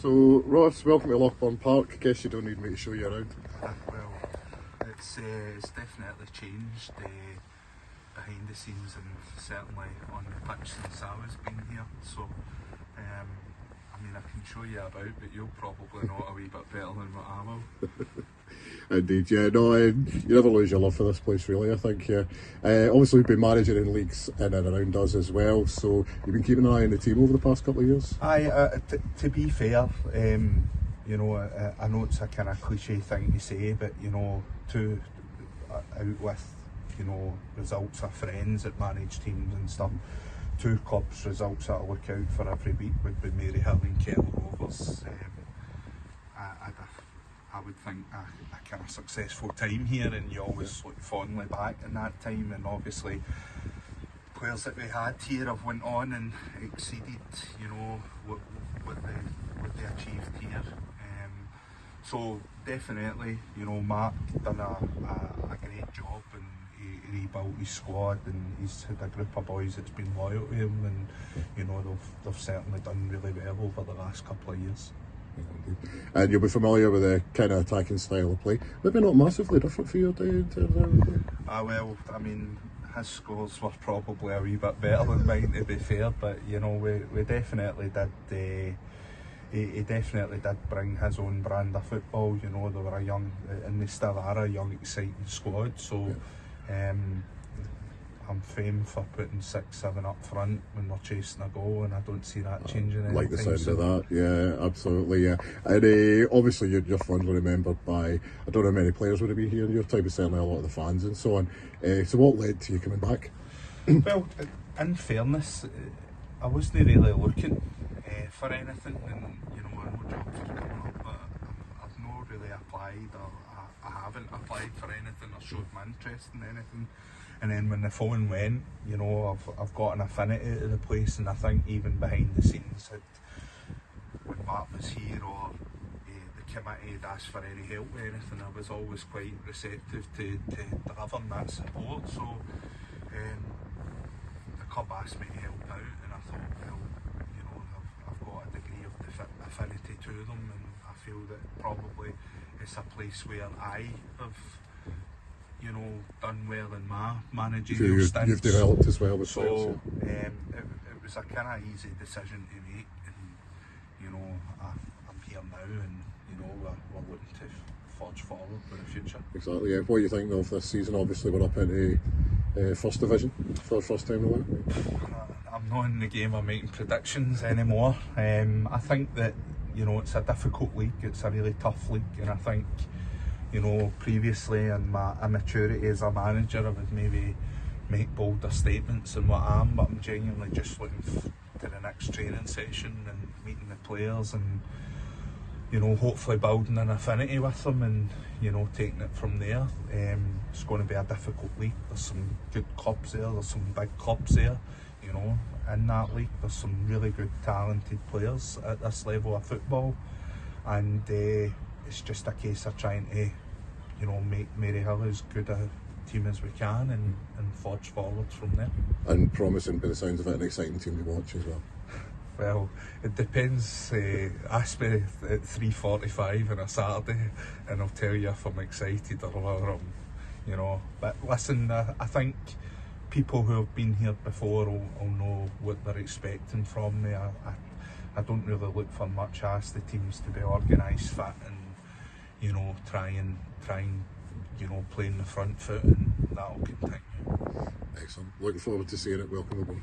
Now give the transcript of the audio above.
So, Ross, welcome to Lochburn Park. Guess you don't need me to show you around. Well, it's definitely changed behind the scenes and certainly on the pitch since I was been here. So, I mean, I can show you about, but you'll probably know it a wee bit better than what I will. Indeed, yeah. No, you never lose your love for this place, really, I think, yeah. Obviously, you've been managing in leagues in and around us as well, so you've been keeping an eye on the team over the past couple of years? Aye, to be fair, you know, I know it's a kind of cliche thing to say, but, you know, to out with, you know, results of friends that manage teams and stuff, two clubs' results that I look out for every week would be Maryhill and Kettle Rovers. I would think a kind of successful time here, and you always look fondly back in that time, and obviously players that we had here have went on and exceeded, you know, what they achieved here. So definitely, you know, Mark done a great job, and he rebuilt his squad, and he's had a group of boys that's been loyal to him, and you know, they've certainly done really well over the last couple of years. And you'll be familiar with the kind of attacking style of play. Maybe not massively different for you, Well, I mean, his scores were probably a wee bit better than mine, to be fair, but you know, we definitely did. He definitely did bring his own brand of football. You know, they were a young, and they still are a young, exciting squad. So, I'm famed for putting 6-7 up front when we're chasing a goal, and I don't see that changing. Like the sound of that, yeah, absolutely, yeah. And obviously, you're fondly remembered by, I don't know how many players would have been here in your time, but certainly a lot of the fans and so on. So, what led to you coming back? Well, in fairness, I wasn't really looking for anything, and you know, I know jobs are coming up, but I've not really applied, or I haven't applied for anything or showed my interest in anything. And then when the phone went, you know, I've got an affinity to the place, and I think even behind the scenes, when Mark was here or the committee had asked for any help or anything, I was always quite receptive to delivering that support. So the club asked me to help out, and I thought, well, you know, I've got a degree of affinity to them, and I feel that probably it's a place where I have, you know, done well in my managerial stints. You've developed as well with so it was a kind of easy decision to make, and you know, I'm here now, and you know, we're looking to forge forward for the future. Exactly, yeah. What do you think of this season? Obviously we're up into First Division for the first time in a while. I'm not in the game of making predictions anymore. I think that, you know, it's a difficult league, it's a really tough league, and I think, you know, previously in my immaturity as a manager, I would maybe make bolder statements than what I am, but I'm genuinely just looking to the next training session and meeting the players, and you know, hopefully building an affinity with them, and you know, taking it from there. It's going to be a difficult league. There's some good clubs there, there's some big clubs there, you know, in that league. There's some really good talented players at this level of football, and it's just a case of trying to, you know, make Maryhill as good a team as we can, and forge forward from there. And promising, by the sounds of it, an exciting team to watch as well. Well, it depends. Ask me at 3:45 on a Saturday, and I'll tell you if I'm excited or whether I'm, you know. But listen, I think people who have been here before will know what they're expecting from me. I don't really look for much. I ask the teams to be organised, fit, and you know, try and you know, play in the front foot, and that'll continue. Excellent. Looking forward to seeing it. Welcome aboard.